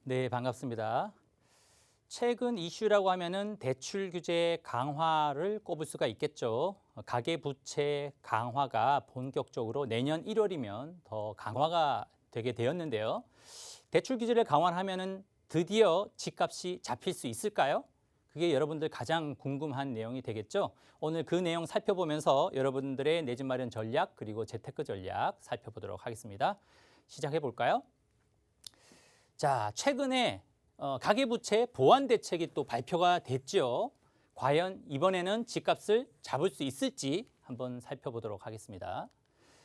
네, 반갑습니다. 최근 이슈라고 하면은 대출 규제 강화를 꼽을 수가 있겠죠. 가계부채 강화가 본격적으로 내년 1월이면 더 강화가 되게 되었는데요. 대출 규제를 강화하면은 드디어 집값이 잡힐 수 있을까요? 그게 여러분들 가장 궁금한 내용이 되겠죠. 오늘 그 내용 살펴보면서 여러분들의 내 집 마련 전략 그리고 재테크 전략 살펴보도록 하겠습니다. 시작해 볼까요? 자, 최근에 가계부채 보완 대책이 또 발표가 됐죠. 과연 이번에는 집값을 잡을 수 있을지 한번 살펴보도록 하겠습니다.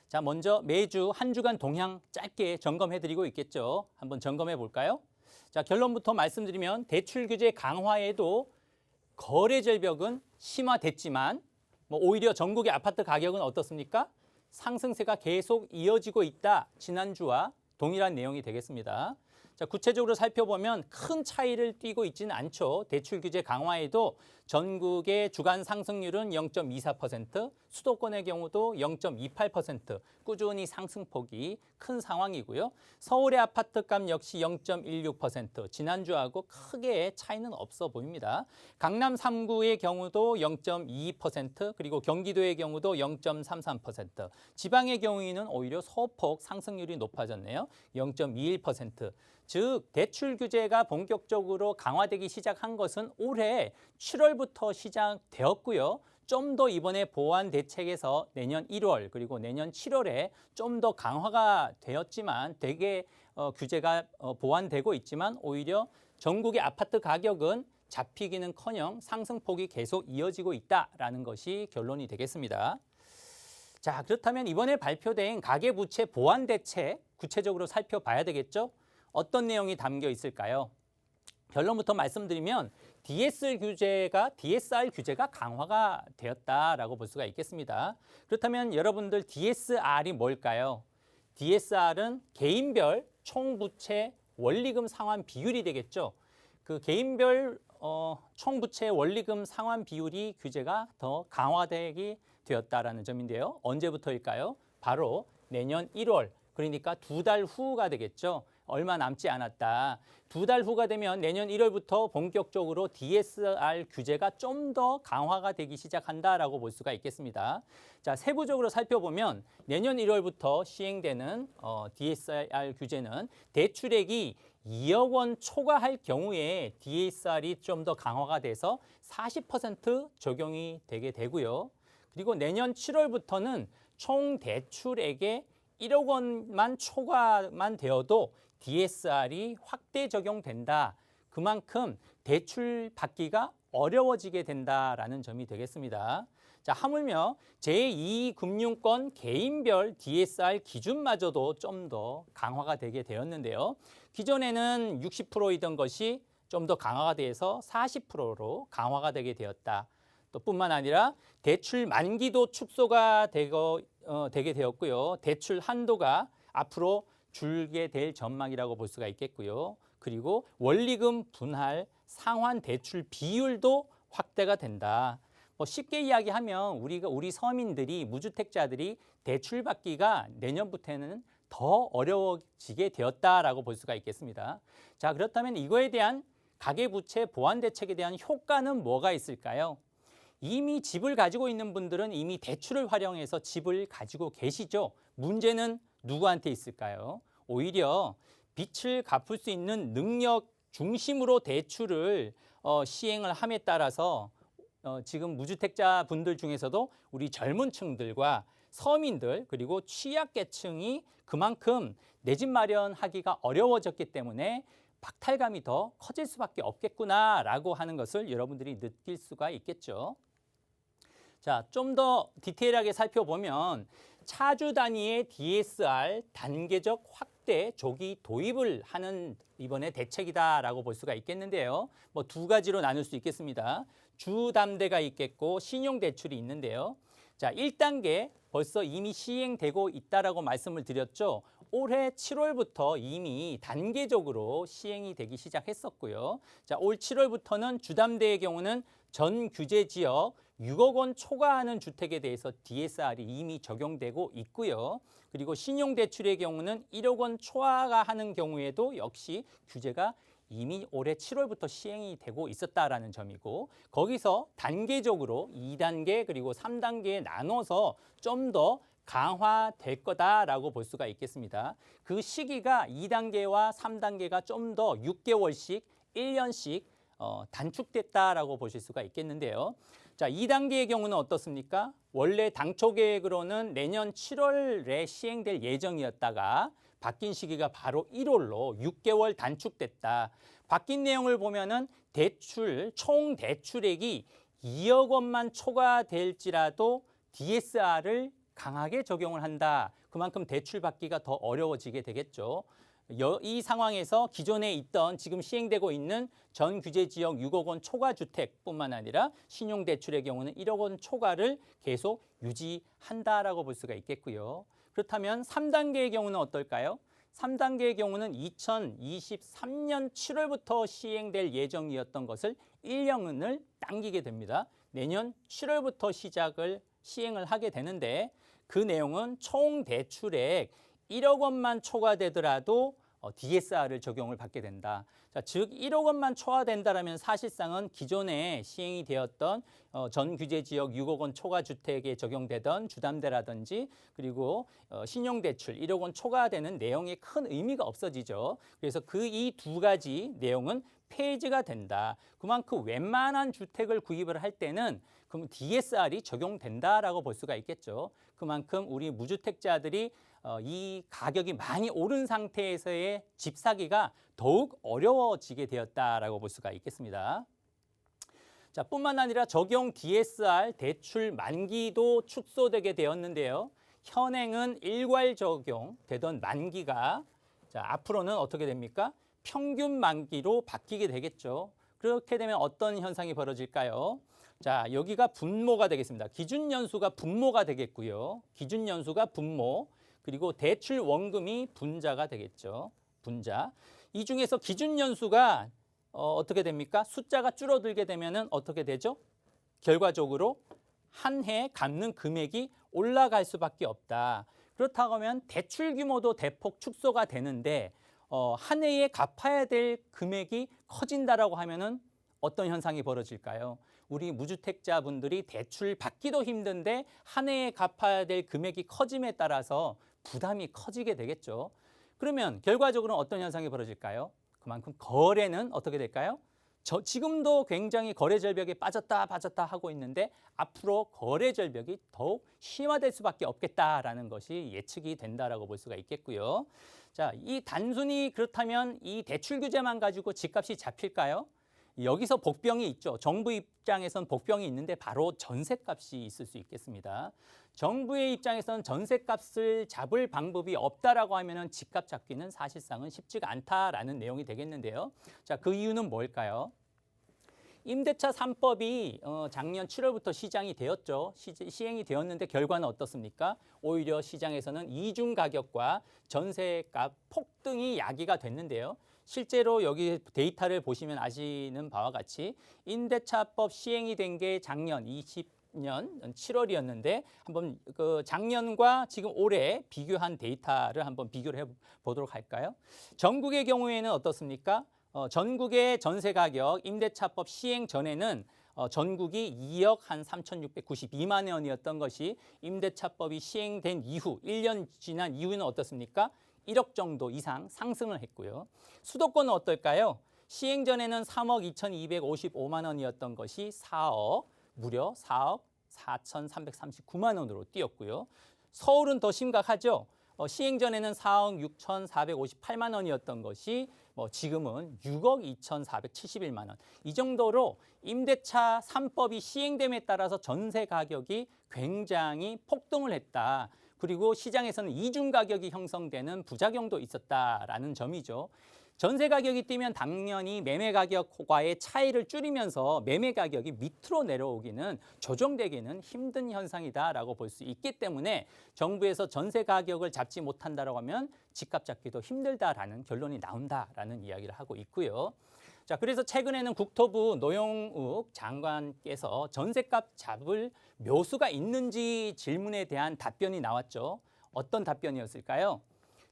자, 먼저 매주 한 주간 동향 짧게 점검해드리고 있겠죠. 한번 점검해 볼까요? 자, 결론부터 말씀드리면 대출 규제 강화에도 거래 절벽은 심화됐지만 오히려 전국의 아파트 가격은 어떻습니까? 상승세가 계속 이어지고 있다. 지난주와 동일한 내용이 되겠습니다. 자, 구체적으로 살펴보면 큰 차이를 띠고 있지는 않죠. 대출 규제 강화에도 전국의 주간 상승률은 0.24%, 수도권의 경우도 0.28% 꾸준히 상승폭이 큰 상황이고요. 서울의 아파트값 역시 0.16%, 지난주하고 크게 차이는 없어 보입니다. 강남 3구의 경우도 0.22%, 그리고 경기도의 경우도 0.33%, 지방의 경우에는 오히려 소폭 상승률이 높아졌네요. 0.21%. 즉 대출 규제가 본격적으로 강화되기 시작한 것은 올해 7월부터 시작되었고요. 좀 더 이번에 보완 대책에서 내년 1월 그리고 내년 7월에 좀 더 강화가 되었지만 되게 규제가 보완되고 있지만 오히려 전국의 아파트 가격은 잡히기는커녕 상승폭이 계속 이어지고 있다라는 것이 결론이 되겠습니다. 자, 그렇다면 이번에 발표된 가계부채 보완 대책 구체적으로 살펴봐야 되겠죠? 어떤 내용이 담겨 있을까요? 결론부터 말씀드리면 DSR 규제가 강화가 되었다라고 볼 수가 있겠습니다. 그렇다면 여러분들 DSR이 뭘까요? DSR은 개인별 총부채 원리금 상환 비율이 되겠죠. 그 개인별 총부채 원리금 상환 비율이 규제가 더 강화되게 되었다라는 점인데요. 언제부터일까요? 바로 내년 1월, 그러니까 2달 후가 되겠죠. 얼마 남지 않았다. 2달 후가 되면 내년 1월부터 본격적으로 DSR 규제가 좀 더 강화가 되기 시작한다라고 볼 수가 있겠습니다. 자, 세부적으로 살펴보면 내년 1월부터 시행되는 DSR 규제는 대출액이 2억 원 초과할 경우에 DSR이 좀 더 강화가 돼서 40% 적용이 되게 되고요. 그리고 내년 7월부터는 총 대출액의 1억 원만 초과만 되어도 DSR이 확대 적용된다. 그만큼 대출 받기가 어려워지게 된다라는 점이 되겠습니다. 자, 하물며 제2금융권 개인별 DSR 기준마저도 좀 더 강화가 되게 되었는데요. 기존에는 60%이던 것이 좀 더 강화가 돼서 40%로 강화가 되게 되었다. 또 뿐만 아니라 대출 만기도 축소가 되게 되었고요. 대출 한도가 앞으로 줄게 될 전망이라고 볼 수가 있겠고요. 그리고 원리금 분할 상환 대출 비율도 확대가 된다. 쉽게 이야기하면 우리 서민들이 무주택자들이 대출 받기가 내년부터는 더 어려워지게 되었다라고 볼 수가 있겠습니다. 자, 그렇다면 이거에 대한 가계부채 보완 대책에 대한 효과는 뭐가 있을까요? 이미 집을 가지고 있는 분들은 이미 대출을 활용해서 집을 가지고 계시죠. 문제는 누구한테 있을까요? 오히려 빚을 갚을 수 있는 능력 중심으로 대출을 시행을 함에 따라서 지금 무주택자 분들 중에서도 우리 젊은 층들과 서민들 그리고 취약계층이 그만큼 내 집 마련하기가 어려워졌기 때문에 박탈감이 더 커질 수밖에 없겠구나라고 하는 것을 여러분들이 느낄 수가 있겠죠. 자, 좀 더 디테일하게 살펴보면 차주 단위의 DSR 단계적 확대 조기 도입을 하는 이번에 대책이다라고 볼 수가 있겠는데요. 두 가지로 나눌 수 있겠습니다. 주담대가 있겠고 신용대출이 있는데요. 자, 1단계 벌써 이미 시행되고 있다라고 말씀을 드렸죠. 올해 7월부터 이미 단계적으로 시행이 되기 시작했었고요. 자, 올 7월부터는 주담대의 경우는 전 규제 지역 6억 원 초과하는 주택에 대해서 DSR이 이미 적용되고 있고요. 그리고 신용대출의 경우는 1억 원 초과하는 경우에도 역시 규제가 이미 올해 7월부터 시행이 되고 있었다라는 점이고, 거기서 단계적으로 2단계 그리고 3단계에 나눠서 좀 더 강화될 거다라고 볼 수가 있겠습니다. 그 시기가 2단계와 3단계가 좀 더 6개월씩, 1년씩 단축됐다라고 보실 수가 있겠는데요. 자, 2단계의 경우는 어떻습니까? 원래 당초 계획으로는 내년 7월에 시행될 예정이었다가 바뀐 시기가 바로 1월로 6개월 단축됐다. 바뀐 내용을 보면은 총 대출액이 2억 원만 초과될지라도 DSR을 강하게 적용을 한다. 그만큼 대출 받기가 더 어려워지게 되겠죠. 이 상황에서 기존에 있던 지금 시행되고 있는 전 규제 지역 6억 원 초과 주택뿐만 아니라 신용대출의 경우는 1억 원 초과를 계속 유지한다라고 볼 수가 있겠고요. 그렇다면 3단계의 경우는 어떨까요? 3단계의 경우는 2023년 7월부터 시행될 예정이었던 것을 1년을 당기게 됩니다. 내년 7월부터 시행을 하게 되는데, 그 내용은 총 대출액 1억 원만 초과되더라도 DSR을 적용을 받게 된다. 자, 즉 1억 원만 초과된다라면 사실상은 기존에 시행이 되었던 전 규제 지역 6억 원 초과 주택에 적용되던 주담대라든지 그리고 신용대출 1억 원 초과되는 내용에 큰 의미가 없어지죠. 그래서 그 이 두 가지 내용은 폐지가 된다. 그만큼 웬만한 주택을 구입을 할 때는 그럼 DSR이 적용된다라고 볼 수가 있겠죠. 그만큼 우리 무주택자들이 이 가격이 많이 오른 상태에서의 집 사기가 더욱 어려워지게 되었다라고 볼 수가 있겠습니다. 자, 뿐만 아니라 적용 DSR 대출 만기도 축소되게 되었는데요. 현행은 일괄 적용되던 만기가 앞으로는 어떻게 됩니까? 평균 만기로 바뀌게 되겠죠. 그렇게 되면 어떤 현상이 벌어질까요? 자, 여기가 분모가 되겠습니다. 기준 연수가 분모가 되겠고요. 기준 연수가 분모, 그리고 대출 원금이 분자가 되겠죠. 분자. 이 중에서 기준 연수가 어떻게 됩니까? 숫자가 줄어들게 되면은 어떻게 되죠? 결과적으로 한 해 갚는 금액이 올라갈 수밖에 없다. 그렇다고 하면 대출 규모도 대폭 축소가 되는데 한 해에 갚아야 될 금액이 커진다라고 하면은 어떤 현상이 벌어질까요? 우리 무주택자분들이 대출 받기도 힘든데 한 해에 갚아야 될 금액이 커짐에 따라서 부담이 커지게 되겠죠. 그러면 결과적으로 어떤 현상이 벌어질까요? 그만큼 거래는 어떻게 될까요? 지금도 굉장히 거래 절벽에 빠졌다 하고 있는데 앞으로 거래 절벽이 더욱 심화될 수밖에 없겠다라는 것이 예측이 된다라고 볼 수가 있겠고요. 자, 이 단순히 그렇다면 이 대출 규제만 가지고 집값이 잡힐까요? 여기서 복병이 있죠. 정부 입장에선 복병이 있는데 바로 전셋값이 있을 수 있겠습니다. 정부의 입장에서는 전셋값을 잡을 방법이 없다라고 하면은 집값 잡기는 사실상은 쉽지가 않다라는 내용이 되겠는데요. 자, 그 이유는 뭘까요? 임대차 3법이 작년 7월부터 시행이 되었죠. 시행이 되었는데 결과는 어떻습니까? 오히려 시장에서는 이중 가격과 전세값 폭등이 야기가 됐는데요. 실제로 여기 데이터를 보시면 아시는 바와 같이 임대차법 시행이 된 게 작년 20년 7월이었는데 한번 그 작년과 지금 올해 비교한 데이터를 한번 비교를 해 보도록 할까요? 전국의 경우에는 어떻습니까? 전국의 전세 가격 임대차법 시행 전에는 전국이 2억 한 3,692만 원이었던 것이 임대차법이 시행된 이후 1년 지난 이후는 어떻습니까? 1억 정도 이상 상승을 했고요. 수도권은 어떨까요? 시행 전에는 3억 2,255만 원이었던 것이 무려 4억 4,339만 원으로 뛰었고요. 서울은 더 심각하죠. 시행 전에는 4억 6,458만 원이었던 것이 지금은 6억 2,471만 원. 이 정도로 임대차 3법이 시행됨에 따라서 전세 가격이 굉장히 폭등을 했다. 그리고 시장에서는 이중 가격이 형성되는 부작용도 있었다라는 점이죠. 전세 가격이 뛰면 당연히 매매 가격과의 차이를 줄이면서 매매 가격이 밑으로 내려오기는 조정되기는 힘든 현상이다라고 볼 수 있기 때문에 정부에서 전세 가격을 잡지 못한다라고 하면 집값 잡기도 힘들다라는 결론이 나온다라는 이야기를 하고 있고요. 자, 그래서 최근에는 국토부 노영욱 장관께서 전세값 잡을 묘수가 있는지 질문에 대한 답변이 나왔죠. 어떤 답변이었을까요?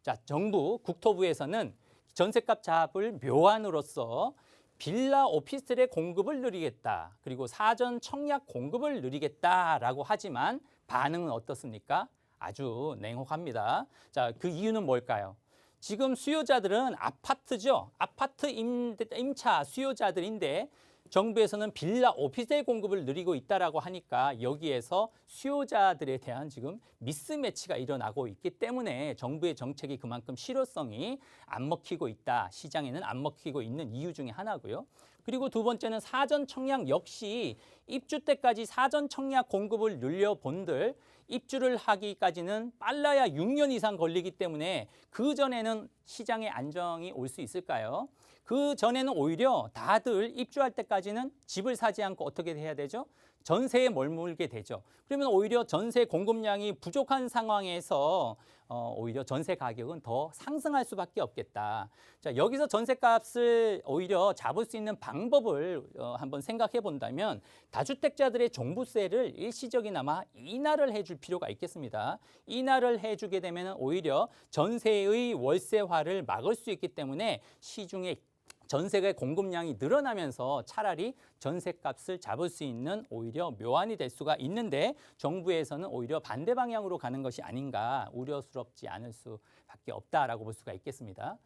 자, 정부 국토부에서는 전세값 잡을 묘안으로서 빌라 오피스텔의 공급을 늘리겠다. 그리고 사전 청약 공급을 늘리겠다라고 하지만 반응은 어떻습니까? 아주 냉혹합니다. 자, 그 이유는 뭘까요? 지금 수요자들은 아파트죠. 아파트 임차 수요자들인데 정부에서는 빌라 오피스텔 공급을 늘리고 있다라고 하니까 여기에서 수요자들에 대한 지금 미스매치가 일어나고 있기 때문에 정부의 정책이 그만큼 실효성이 안 먹히고 있다. 시장에는 안 먹히고 있는 이유 중에 하나고요. 그리고 두 번째는 사전 청약 역시 입주 때까지 사전 청약 공급을 늘려본들 입주를 하기까지는 빨라야 6년 이상 걸리기 때문에 그 전에는 시장의 안정이 올 수 있을까요? 그 전에는 오히려 다들 입주할 때까지는 집을 사지 않고 어떻게 해야 되죠? 전세에 머물게 되죠. 그러면 오히려 전세 공급량이 부족한 상황에서 오히려 전세 가격은 더 상승할 수밖에 없겠다. 자, 여기서 전세값을 오히려 잡을 수 있는 방법을 한번 생각해 본다면 다주택자들의 종부세를 일시적이나마 인하를 해줄 필요가 있겠습니다. 인하를 해주게 되면 오히려 전세의 월세화를 막을 수 있기 때문에 시중에 전세의 공급량이 늘어나면서 차라리 전세값을 잡을 수 있는 오히려 묘안이 될 수가 있는데 정부에서는 오히려 반대 방향으로 가는 것이 아닌가 우려스럽지 않을 수밖에 없다라고 볼 수가 있겠습니다.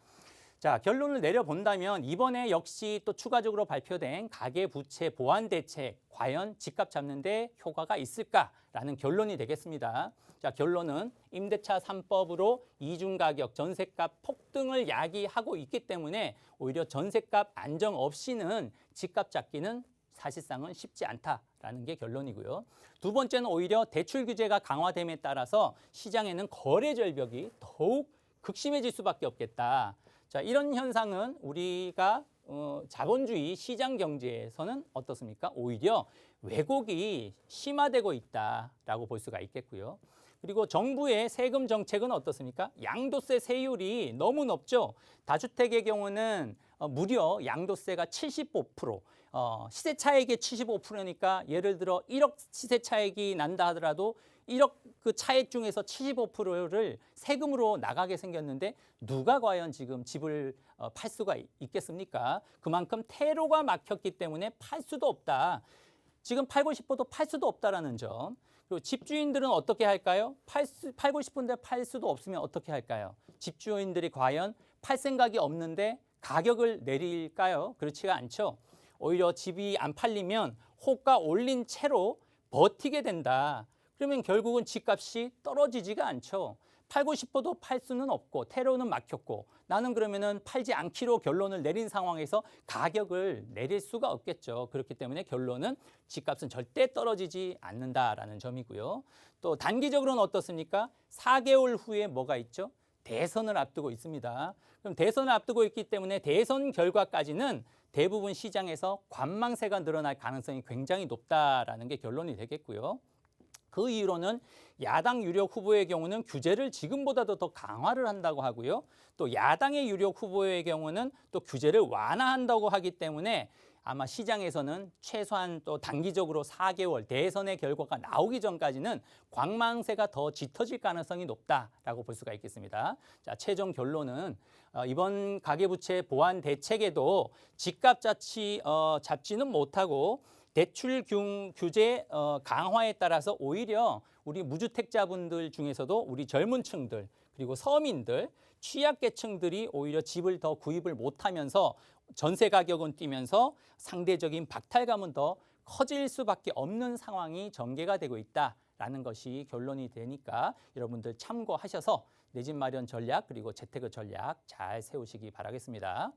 자, 결론을 내려본다면 이번에 역시 또 추가적으로 발표된 가계부채 보완 대책 과연 집값 잡는 데 효과가 있을까라는 결론이 되겠습니다. 자, 결론은 임대차 3법으로 이중가격, 전세값 폭등을 야기하고 있기 때문에 오히려 전세값 안정 없이는 집값 잡기는 사실상은 쉽지 않다라는 게 결론이고요. 두 번째는 오히려 대출 규제가 강화됨에 따라서 시장에는 거래 절벽이 더욱 극심해질 수밖에 없겠다. 자, 이런 현상은 우리가 자본주의 시장 경제에서는 어떻습니까? 오히려 왜곡이 심화되고 있다라고 볼 수가 있겠고요. 그리고 정부의 세금 정책은 어떻습니까? 양도세 세율이 너무 높죠. 다주택의 경우는 무려 양도세가 75%, 시세 차익의 75%니까 예를 들어 1억 시세 차익이 난다 하더라도 1억 그 차액 중에서 75%를 세금으로 나가게 생겼는데 누가 과연 지금 집을 팔 수가 있겠습니까? 그만큼 태로가 막혔기 때문에 팔 수도 없다. 지금 팔고 싶어도 팔 수도 없다라는 점. 그리고 집주인들은 어떻게 할까요? 팔고 싶은데 팔 수도 없으면 어떻게 할까요? 집주인들이 과연 팔 생각이 없는데 가격을 내릴까요? 그렇지가 않죠. 오히려 집이 안 팔리면 호가 올린 채로 버티게 된다. 그러면 결국은 집값이 떨어지지가 않죠. 팔고 싶어도 팔 수는 없고 테러는 막혔고 나는 그러면은 팔지 않기로 결론을 내린 상황에서 가격을 내릴 수가 없겠죠. 그렇기 때문에 결론은 집값은 절대 떨어지지 않는다라는 점이고요. 또 단기적으로는 어떻습니까? 4개월 후에 뭐가 있죠? 대선을 앞두고 있습니다. 그럼 대선을 앞두고 있기 때문에 대선 결과까지는 대부분 시장에서 관망세가 늘어날 가능성이 굉장히 높다라는 게 결론이 되겠고요. 그 이유로는 야당 유력 후보의 경우는 규제를 지금보다도 더 강화를 한다고 하고요. 또 야당의 유력 후보의 경우는 또 규제를 완화한다고 하기 때문에 아마 시장에서는 최소한 또 단기적으로 4개월 대선의 결과가 나오기 전까지는 관망세가 더 짙어질 가능성이 높다라고 볼 수가 있겠습니다. 자, 최종 결론은 이번 가계부채 보완 대책에도 집값 잡지는 못하고 대출 규제 강화에 따라서 오히려 우리 무주택자분들 중에서도 우리 젊은 층들 그리고 서민들, 취약계층들이 오히려 집을 더 구입을 못하면서 전세 가격은 뛰면서 상대적인 박탈감은 더 커질 수밖에 없는 상황이 전개가 되고 있다라는 것이 결론이 되니까 여러분들 참고하셔서 내 집 마련 전략 그리고 재테크 전략 잘 세우시기 바라겠습니다.